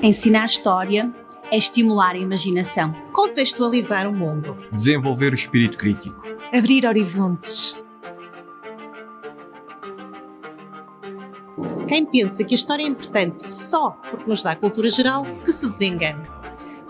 Ensinar história é estimular a imaginação. Contextualizar o mundo. Desenvolver o espírito crítico. Abrir horizontes. Quem pensa que a história é importante só porque nos dá cultura geral, que se desengane.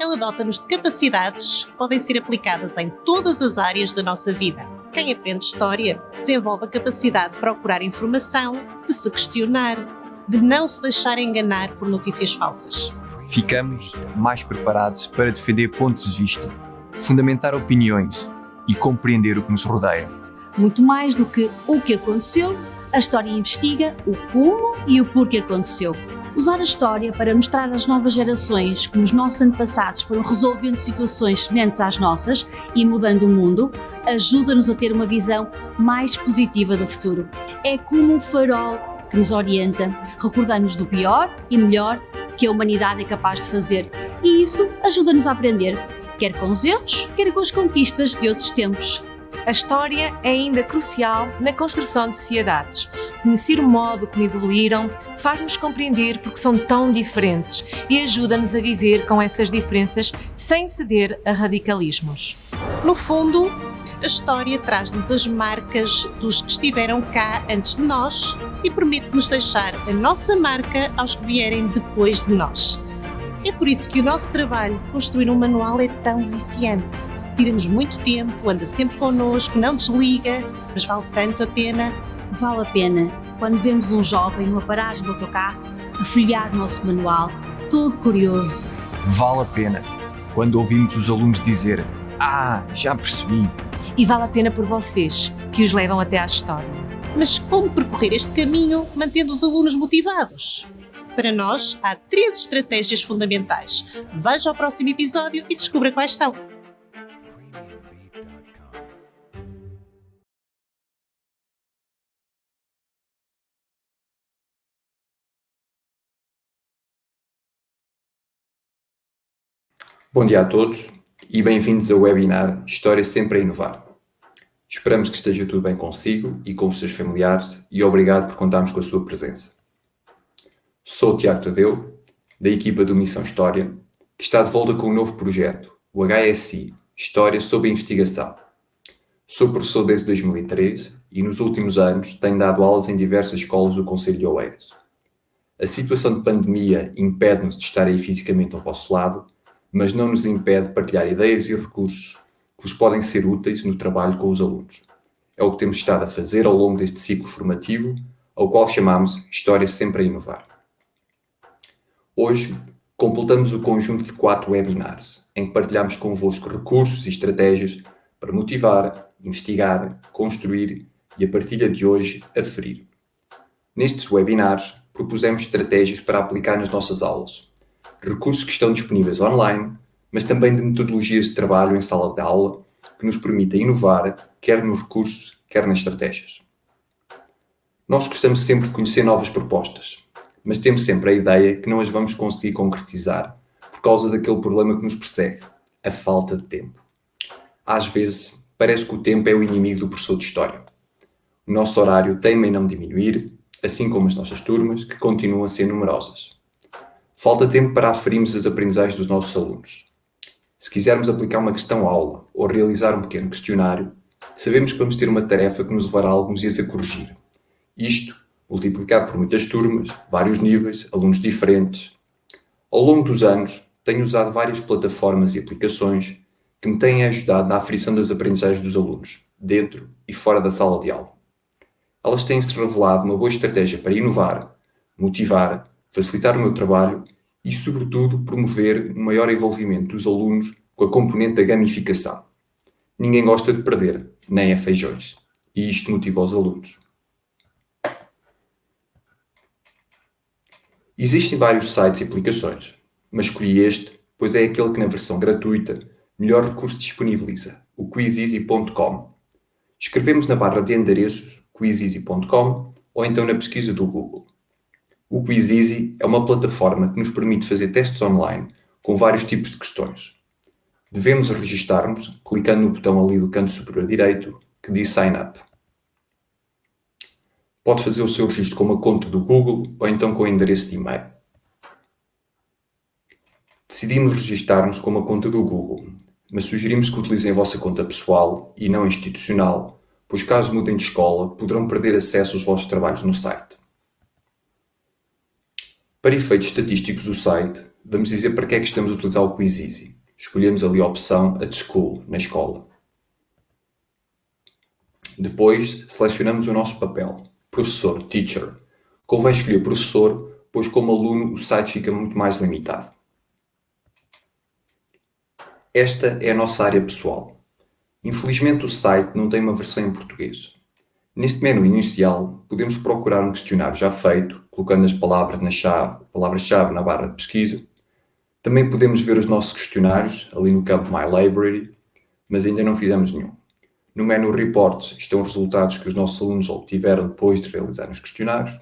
Ela dota-nos de capacidades que podem ser aplicadas em todas as áreas da nossa vida. Quem aprende história desenvolve a capacidade de procurar informação, de se questionar, de não se deixar enganar por notícias falsas. Ficamos mais preparados para defender pontos de vista, fundamentar opiniões e compreender o que nos rodeia. Muito mais do que o que aconteceu, a história investiga o como e o porquê aconteceu. Usar a história para mostrar às novas gerações como os nossos antepassados foram resolvendo situações semelhantes às nossas e mudando o mundo, ajuda-nos a ter uma visão mais positiva do futuro. É como um farol que nos orienta, recordando-nos do pior e melhor que a humanidade é capaz de fazer. E isso ajuda-nos a aprender, quer com os erros, quer com as conquistas de outros tempos. A história é ainda crucial na construção de sociedades. Conhecer o modo como evoluíram faz-nos compreender porque são tão diferentes e ajuda-nos a viver com essas diferenças sem ceder a radicalismos. No fundo, a história traz-nos as marcas dos que estiveram cá antes de nós e permite-nos deixar a nossa marca aos que vierem depois de nós. É por isso que o nosso trabalho de construir um manual é tão viciante. Tira-nos muito tempo, anda sempre connosco, não desliga, mas vale tanto a pena. Vale a pena quando vemos um jovem numa paragem do autocarro a folhear o nosso manual, todo curioso. Vale a pena quando ouvimos os alunos dizer: já percebi. E vale a pena por vocês, que os levam até à história. Mas como percorrer este caminho mantendo os alunos motivados? Para nós, há 3 estratégias fundamentais. Veja ao próximo episódio e descubra quais são. Bom dia a todos e bem-vindos ao webinar História Sempre a Inovar. Esperamos que esteja tudo bem consigo e com os seus familiares e obrigado por contarmos com a sua presença. Sou o Tiago Tadeu, da equipa do Missão História, que está de volta com um novo projeto, o HSI, História sob a Investigação. Sou professor desde 2013 e nos últimos anos tenho dado aulas em diversas escolas do Concelho de Oeiras. A situação de pandemia impede-nos de estar aí fisicamente ao vosso lado, mas não nos impede de partilhar ideias e recursos que vos podem ser úteis no trabalho com os alunos. É o que temos estado a fazer ao longo deste ciclo formativo, ao qual chamamos História Sempre a Inovar. Hoje, completamos o conjunto de 4 webinars, em que partilhamos convosco recursos e estratégias para motivar, investigar, construir e, a partilha de hoje, aferir. Nestes webinars, propusemos estratégias para aplicar nas nossas aulas, recursos que estão disponíveis online, mas também de metodologias de trabalho em sala de aula que nos permitem inovar, quer nos recursos, quer nas estratégias. Nós gostamos sempre de conhecer novas propostas, mas temos sempre a ideia que não as vamos conseguir concretizar por causa daquele problema que nos persegue, a falta de tempo. Às vezes, parece que o tempo é o inimigo do professor de História. O nosso horário teima em não diminuir, assim como as nossas turmas, que continuam a ser numerosas. Falta tempo para aferirmos as aprendizagens dos nossos alunos. Se quisermos aplicar uma questão à aula ou realizar um pequeno questionário, sabemos que vamos ter uma tarefa que nos levará alguns dias a corrigir. Isto, multiplicado por muitas turmas, vários níveis, alunos diferentes. Ao longo dos anos, tenho usado várias plataformas e aplicações que me têm ajudado na aferição das aprendizagens dos alunos, dentro e fora da sala de aula. Elas têm-se revelado uma boa estratégia para inovar, motivar, facilitar o meu trabalho e, sobretudo, promover um maior envolvimento dos alunos com a componente da gamificação. Ninguém gosta de perder, nem é feijões. E isto motiva os alunos. Existem vários sites e aplicações, mas escolhi este, pois é aquele que na versão gratuita melhor recurso disponibiliza, o Quizeasy.com. Escrevemos na barra de endereços quizeasy.com ou então na pesquisa do Google. O Quizeasy é uma plataforma que nos permite fazer testes online com vários tipos de questões. Devemos registar-nos clicando no botão ali do canto superior direito que diz Sign Up. Pode fazer o seu registro com uma conta do Google ou então com o endereço de e-mail. Decidimos registar-nos com uma conta do Google, mas sugerimos que utilizem a vossa conta pessoal e não institucional, pois caso mudem de escola, poderão perder acesso aos vossos trabalhos no site. Para efeitos estatísticos do site, vamos dizer para que é que estamos a utilizar o Quiz Easy. Escolhemos ali a opção At School, na escola. Depois, selecionamos o nosso papel, professor, teacher. Convém escolher professor, pois como aluno o site fica muito mais limitado. Esta é a nossa área pessoal. Infelizmente o site não tem uma versão em português. Neste menu inicial, podemos procurar um questionário já feito, colocando as palavras-chave na barra de pesquisa. Também podemos ver os nossos questionários, ali no campo My Library, mas ainda não fizemos nenhum. No menu Reports estão os resultados que os nossos alunos obtiveram depois de realizar os questionários.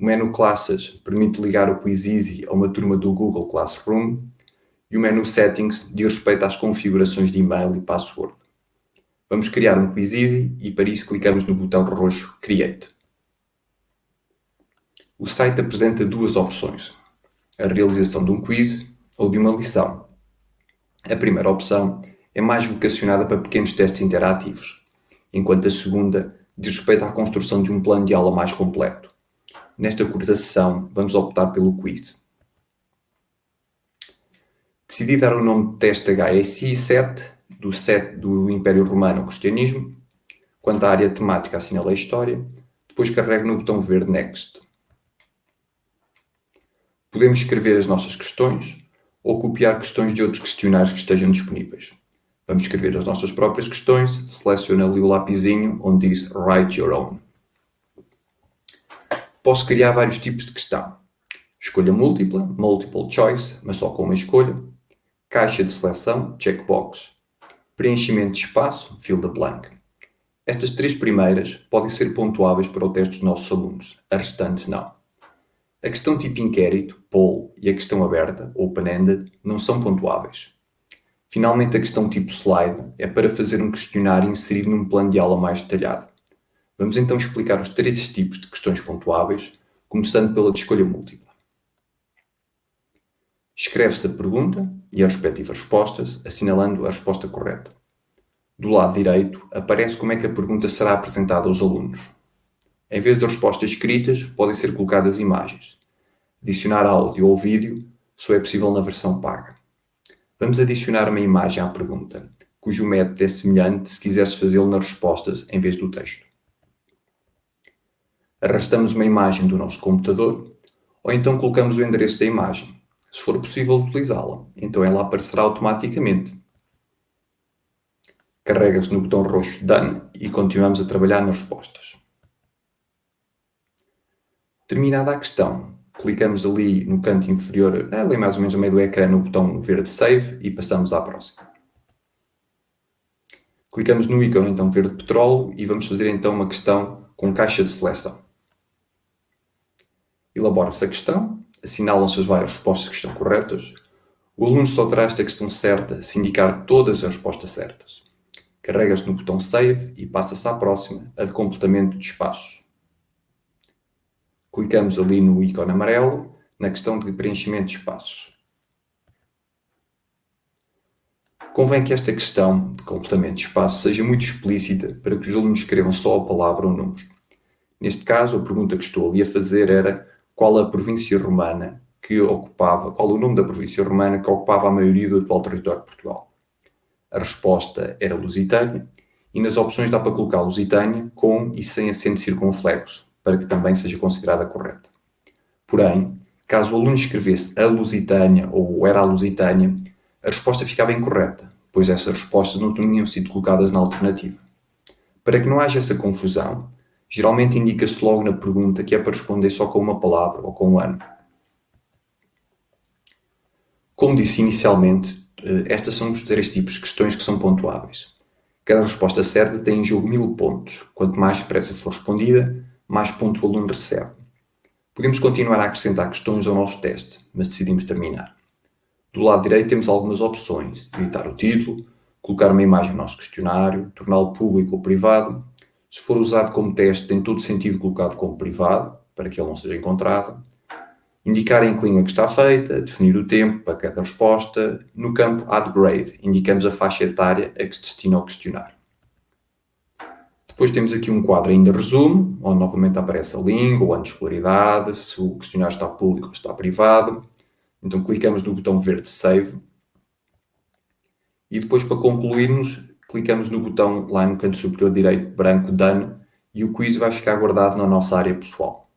O menu Classes permite ligar o Quiz Easy a uma turma do Google Classroom. E o menu Settings diz respeito às configurações de e-mail e password. Vamos criar um Quiz Easy e para isso clicamos no botão roxo Create. O site apresenta duas opções: a realização de um quiz ou de uma lição. A primeira opção é mais vocacionada para pequenos testes interativos, enquanto a segunda diz respeito à construção de um plano de aula mais completo. Nesta curta sessão, vamos optar pelo quiz. Decidi dar o nome de teste HSI 7, do Império Romano ao Cristianismo. Quanto à área temática, assinalei a História. Depois carrego no botão verde Next. Podemos escrever as nossas questões ou copiar questões de outros questionários que estejam disponíveis. Vamos escrever as nossas próprias questões. Seleciona ali o lapisinho onde diz Write Your Own. Posso criar vários tipos de questão. Escolha múltipla, multiple choice, mas só com uma escolha. Caixa de seleção, checkbox. Preenchimento de espaço, fill the blank. Estas três primeiras podem ser pontuáveis para o teste dos nossos alunos, as restantes não. A questão tipo inquérito, poll, e a questão aberta, open-ended, não são pontuáveis. Finalmente, a questão tipo slide é para fazer um questionário inserido num plano de aula mais detalhado. Vamos então explicar os três tipos de questões pontuáveis, começando pela de escolha múltipla. Escreve-se a pergunta e as respectivas respostas, assinalando a resposta correta. Do lado direito, aparece como é que a pergunta será apresentada aos alunos. Em vez de respostas escritas, podem ser colocadas imagens. Adicionar áudio ou vídeo só é possível na versão paga. Vamos adicionar uma imagem à pergunta, cujo método é semelhante se quisesse fazê-lo nas respostas em vez do texto. Arrastamos uma imagem do nosso computador ou então colocamos o endereço da imagem. Se for possível utilizá-la, então ela aparecerá automaticamente. Carrega-se no botão roxo Done e continuamos a trabalhar nas respostas. Terminada a questão, clicamos ali no canto inferior, ali mais ou menos a meio do ecrã, no botão verde Save e passamos à próxima. Clicamos no ícone então verde petróleo e vamos fazer então uma questão com caixa de seleção. Elabora-se a questão, assinalam-se as várias respostas que estão corretas. O aluno só terá esta questão certa se indicar todas as respostas certas. Carrega-se no botão Save e passa-se à próxima, a de completamento de espaços. Clicamos ali no ícone amarelo, na questão de preenchimento de espaços. Convém que esta questão de completamento de espaço seja muito explícita para que os alunos escrevam só a palavra ou números. Neste caso, a pergunta que estou ali a fazer era qual a província romana qual o nome da província romana que ocupava a maioria do atual território de Portugal. A resposta era Lusitânia e nas opções dá para colocar Lusitânia com e sem acento circunflexo, para que também seja considerada correta. Porém, caso o aluno escrevesse a Lusitânia ou era a Lusitânia, a resposta ficava incorreta, pois essas respostas não tinham sido colocadas na alternativa. Para que não haja essa confusão, geralmente indica-se logo na pergunta que é para responder só com uma palavra ou com um ano. Como disse inicialmente, estas são os três tipos de questões que são pontuáveis. Cada resposta certa tem em jogo 1000 pontos. Quanto mais depressa for respondida, mais pontos o aluno recebe. Podemos continuar a acrescentar questões ao nosso teste, mas decidimos terminar. Do lado direito temos algumas opções: editar o título, colocar uma imagem no nosso questionário, torná-lo público ou privado. Se for usado como teste, tem todo sentido colocado como privado, para que ele não seja encontrado. Indicar em que língua que está feita, definir o tempo para cada resposta. No campo Add Grade, indicamos a faixa etária a que se destina o questionário. Depois temos aqui um quadro ainda resumo, onde novamente aparece a língua, o ano de escolaridade, se o questionário está público ou está privado. Então clicamos no botão verde Save. E depois, para concluirmos, clicamos no botão lá no canto superior direito branco Done e o quiz vai ficar guardado na nossa área pessoal.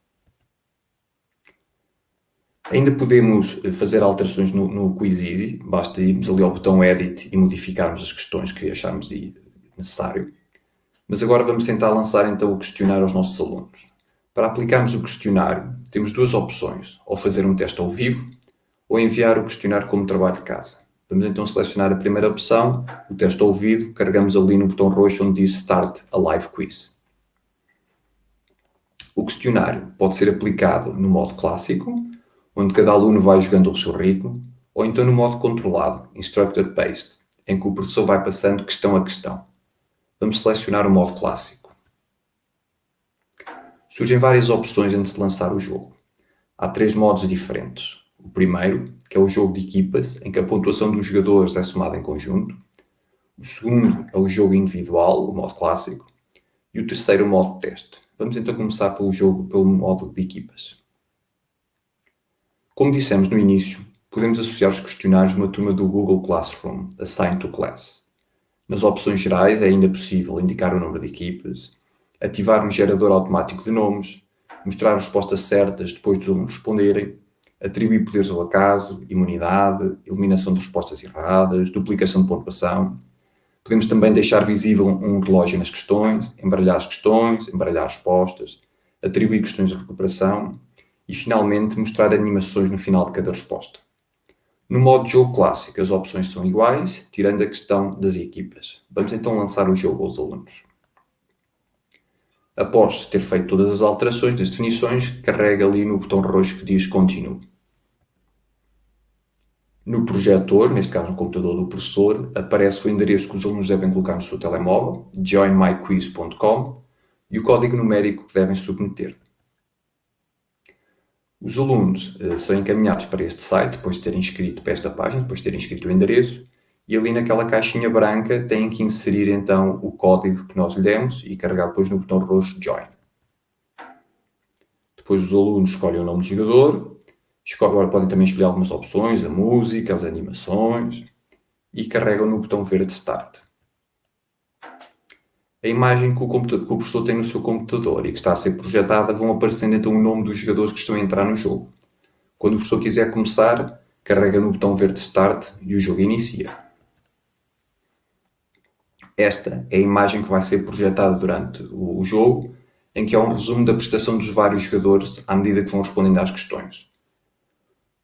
Ainda podemos fazer alterações no Quiz Easy, basta irmos ali ao botão Edit e modificarmos as questões que acharmos necessário. Mas agora vamos tentar lançar então o questionário aos nossos alunos. Para aplicarmos o questionário, temos duas opções, ou fazer um teste ao vivo, ou enviar o questionário como trabalho de casa. Vamos então selecionar a primeira opção, o teste ao vivo, carregamos ali no botão roxo onde diz Start a Live Quiz. O questionário pode ser aplicado no modo clássico, onde cada aluno vai jogando ao seu ritmo, ou então no modo controlado, Instructor-Based, em que o professor vai passando questão a questão. Vamos selecionar o modo clássico. Surgem várias opções antes de lançar o jogo. Há 3 modos diferentes. O primeiro, que é o jogo de equipas, em que a pontuação dos jogadores é somada em conjunto. O segundo é o jogo individual, o modo clássico. E o terceiro, o modo de teste. Vamos então começar pelo modo de equipas. Como dissemos no início, podemos associar os questionários a uma turma do Google Classroom, Assign to Class. Nas opções gerais é ainda possível indicar o número de equipas, ativar um gerador automático de nomes, mostrar respostas certas depois dos alunos responderem, atribuir poderes ao acaso, imunidade, eliminação de respostas erradas, duplicação de pontuação. Podemos também deixar visível um relógio nas questões, embaralhar as questões, embaralhar as respostas, atribuir questões de recuperação e, finalmente, mostrar animações no final de cada resposta. No modo de jogo clássico, as opções são iguais, tirando a questão das equipas. Vamos então lançar o jogo aos alunos. Após ter feito todas as alterações das definições, carrega ali no botão roxo que diz Continue. No projetor, neste caso no computador do professor, aparece o endereço que os alunos devem colocar no seu telemóvel, joinmyquiz.com, e o código numérico que devem submeter. Os alunos são encaminhados para este site depois de terem inscrito para esta página, depois de terem inscrito o endereço, e ali naquela caixinha branca têm que inserir então o código que nós lhe demos e carregar depois no botão roxo Join. Depois os alunos escolhem o nome do jogador, agora podem também escolher algumas opções, a música, as animações, e carregam no botão verde Start. A imagem que o professor tem no seu computador e que está a ser projetada vão aparecendo então o nome dos jogadores que estão a entrar no jogo. Quando o professor quiser começar, carrega no botão verde Start e o jogo inicia. Esta é a imagem que vai ser projetada durante o jogo, em que há um resumo da prestação dos vários jogadores à medida que vão respondendo às questões.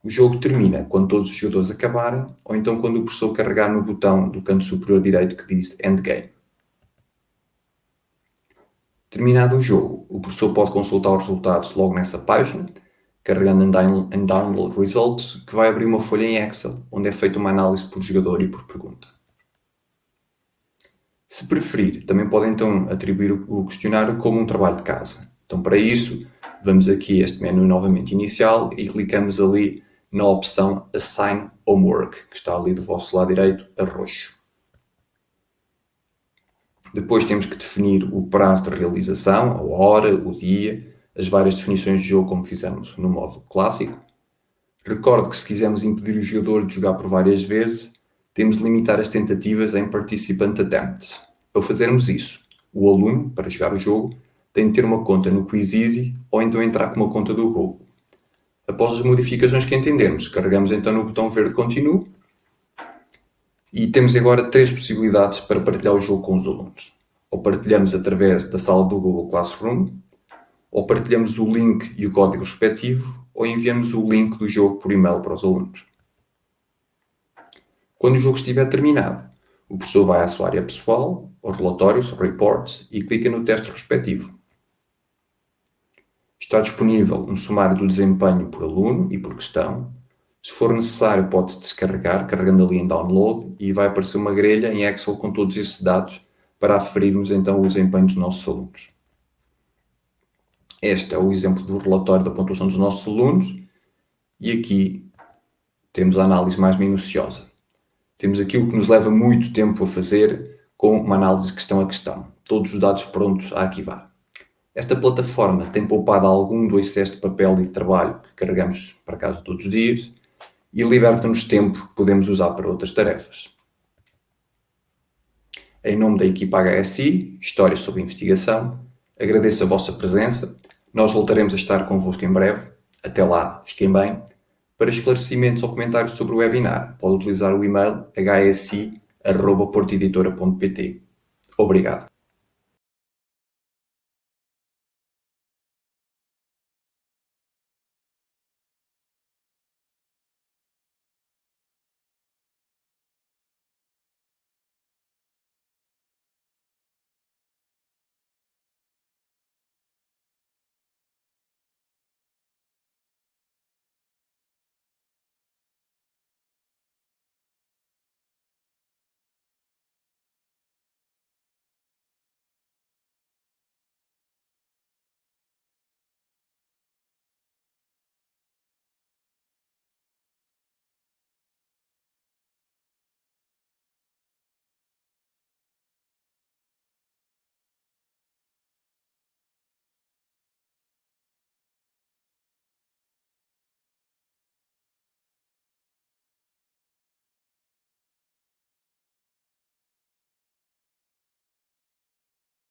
O jogo termina quando todos os jogadores acabarem, ou então quando o professor carregar no botão do canto superior direito que diz Endgame. Terminado o jogo, o professor pode consultar os resultados logo nessa página, carregando em Download Results, que vai abrir uma folha em Excel, onde é feita uma análise por jogador e por pergunta. Se preferir, também pode então atribuir o questionário como um trabalho de casa. Então, para isso, vamos aqui a este menu novamente inicial e clicamos ali na opção Assign Homework, que está ali do vosso lado direito a roxo. Depois temos que definir o prazo de realização, a hora, o dia, as várias definições de jogo como fizemos no modo clássico. Recorde que se quisermos impedir o jogador de jogar por várias vezes, temos de limitar as tentativas em Participant Attempts. Para fazermos isso, o aluno, para jogar o jogo, tem de ter uma conta no Quiz Easy ou então entrar com uma conta do Google. Após as modificações que entendermos, carregamos então no botão verde Continue e temos agora 3 possibilidades para partilhar o jogo com os alunos. Ou partilhamos através da sala do Google Classroom, ou partilhamos o link e o código respectivo, ou enviamos o link do jogo por e-mail para os alunos. Quando o jogo estiver terminado, o professor vai à sua área pessoal, aos relatórios, reports, e clica no teste respectivo. Está disponível um sumário do desempenho por aluno e por questão. Se for necessário, pode-se descarregar, carregando ali em Download, e vai aparecer uma grelha em Excel com todos esses dados para aferirmos então o desempenho dos nossos alunos. Este é o exemplo do relatório da pontuação dos nossos alunos E aqui temos a análise mais minuciosa. Temos aquilo que nos leva muito tempo a fazer com uma análise questão a questão. Todos os dados prontos a arquivar. Esta plataforma tem poupado algum do excesso de papel e de trabalho que carregamos para casa todos os dias e liberta-nos tempo que podemos usar para outras tarefas. Em nome da equipa HSI, História sobre Investigação, agradeço a vossa presença. Nós voltaremos a estar convosco em breve. Até lá, fiquem bem. Para esclarecimentos ou comentários sobre o webinar, pode utilizar o e-mail hsi@portoeditora.pt. Obrigado.